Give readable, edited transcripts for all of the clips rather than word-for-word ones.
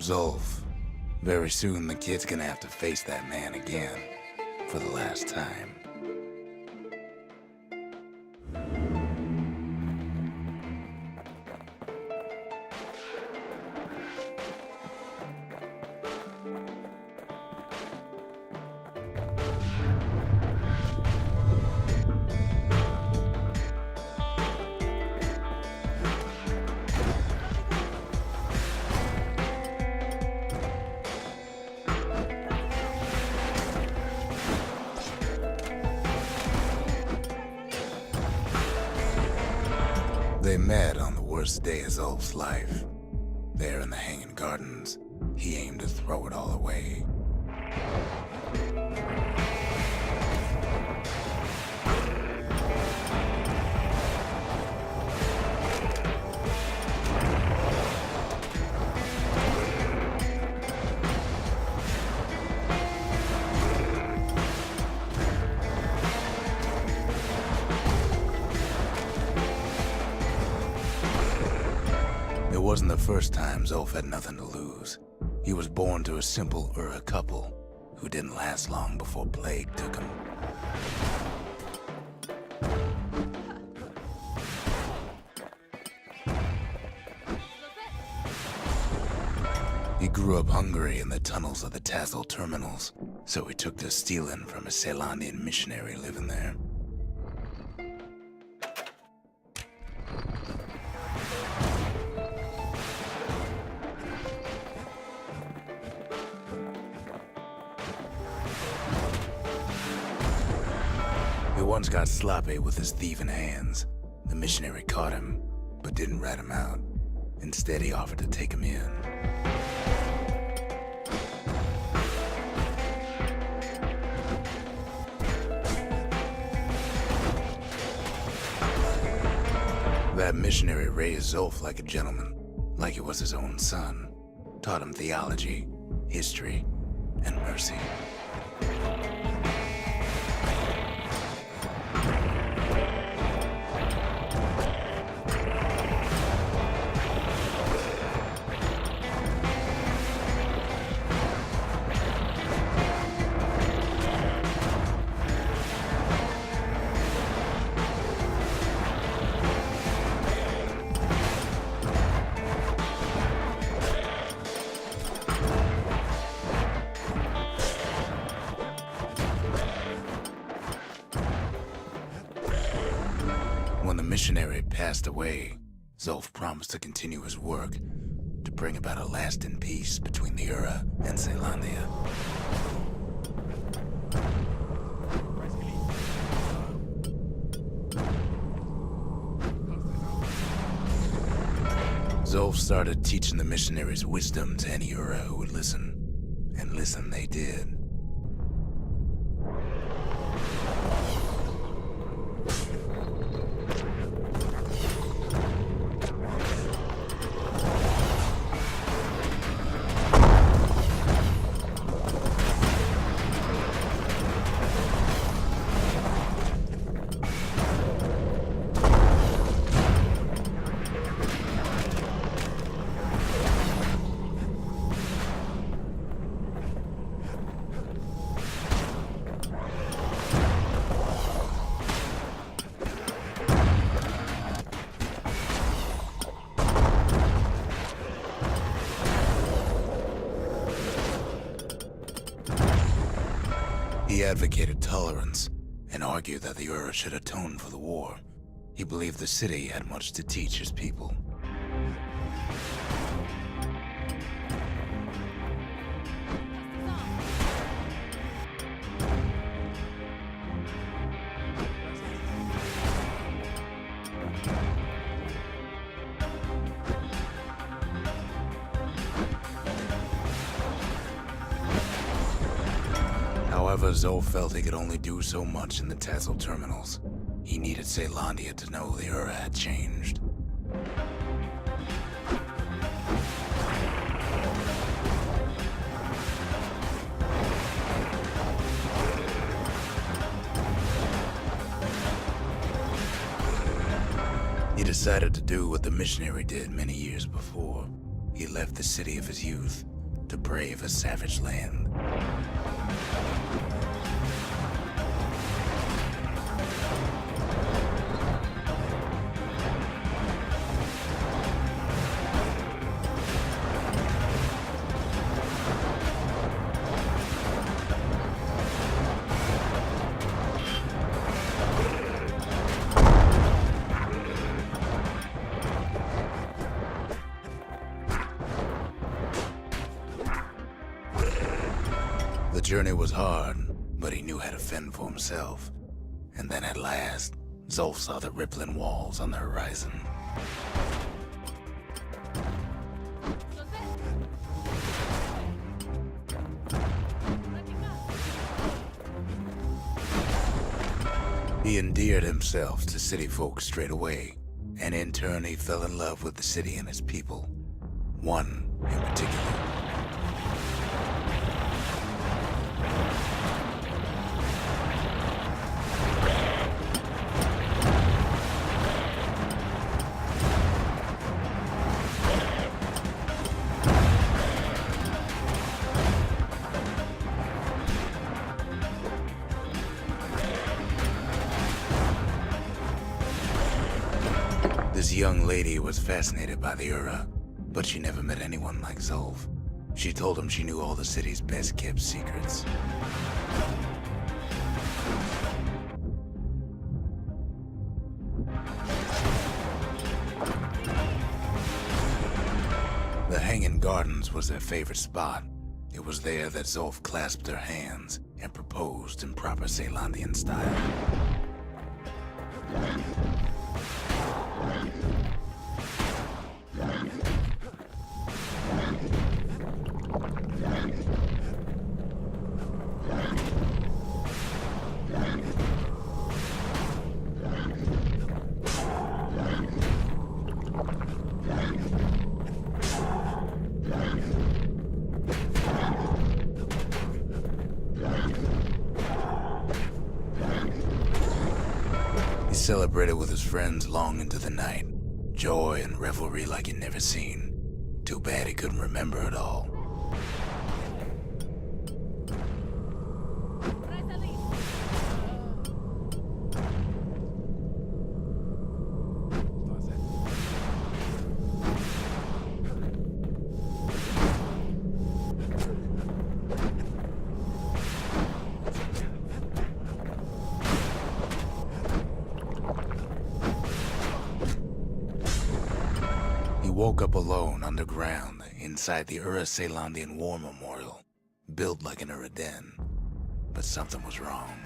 Zulf. Very soon the kid's gonna have to face that man again, for the last time. They met on the worst day of Zulf's life. There in the Hanging Gardens, he aimed to throw it all away. It wasn't the first time Zulf had nothing to lose. He was born to a simple Ura couple who didn't last long before plague took him. He grew up hungry in the tunnels of the Tassel terminals, so he took to stealing from a Ceylandian missionary living there. He once got sloppy with his thieving hands. The missionary caught him, but didn't rat him out. Instead, he offered to take him in. That missionary raised Zulf like a gentleman, like he was his own son. Taught him theology, history, and mercy. When the missionary passed away, Zulf promised to continue his work to bring about a lasting peace between the Ura and Ceylandia. Zulf started teaching the missionaries wisdom to any Ura who would listen, and listen they did. He advocated tolerance and argued that the Ura should atone for the war. He believed the city had much to teach his people. However, Zulf felt he could only do so much in the Tassel terminals. He needed Ceylandia to know the Ura had changed. He decided to do what the missionary did many years before. He left the city of his youth to brave a savage land. The journey was hard, but he knew how to fend for himself. And then at last, Zulf saw the rippling walls on the horizon. He endeared himself to city folk straight away, and in turn he fell in love with the city and its people. One in particular. This young lady was fascinated by the Ura, but she never met anyone like Zulf. She told him she knew all the city's best-kept secrets. The Hanging Gardens was their favorite spot. It was there that Zulf clasped her hands and proposed in proper Ceylandian style. He celebrated with his friends long into the night. Joy and revelry like he'd never seen. Too bad he couldn't remember it all. He woke up alone underground inside the Ura Ceylandian War Memorial, built like an Ura den. But something was wrong.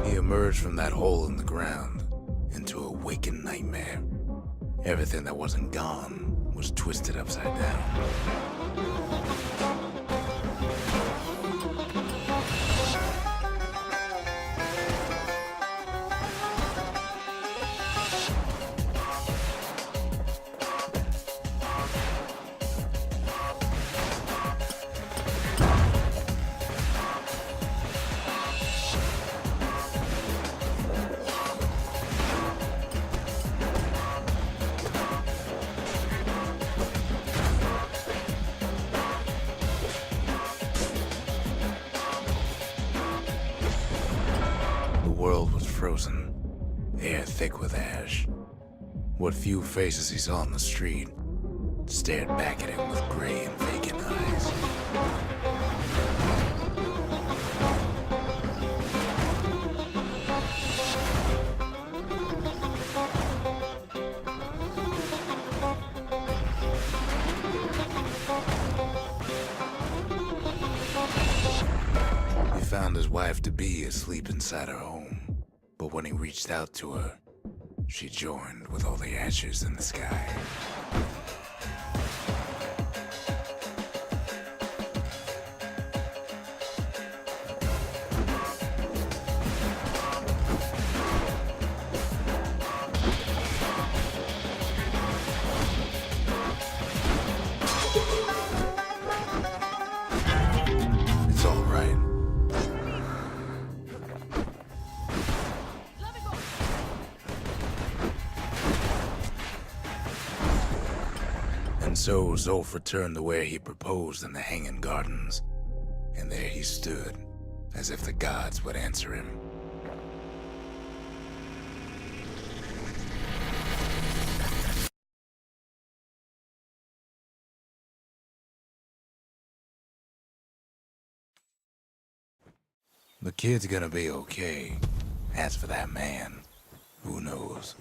Emerged from that hole in the ground into a waking nightmare. Everything that wasn't gone was twisted upside down. The world was frozen, air thick with ash. What few faces he saw on the street stared back at him with gray and vacant eyes. his wife-to-be asleep inside her home. But when he reached out to her, she joined with all the ashes in the sky. It's all right. And so Zulf returned to where he proposed in the Hanging Gardens. And there he stood, as if the gods would answer him. The kid's gonna be okay. As for that man, who knows?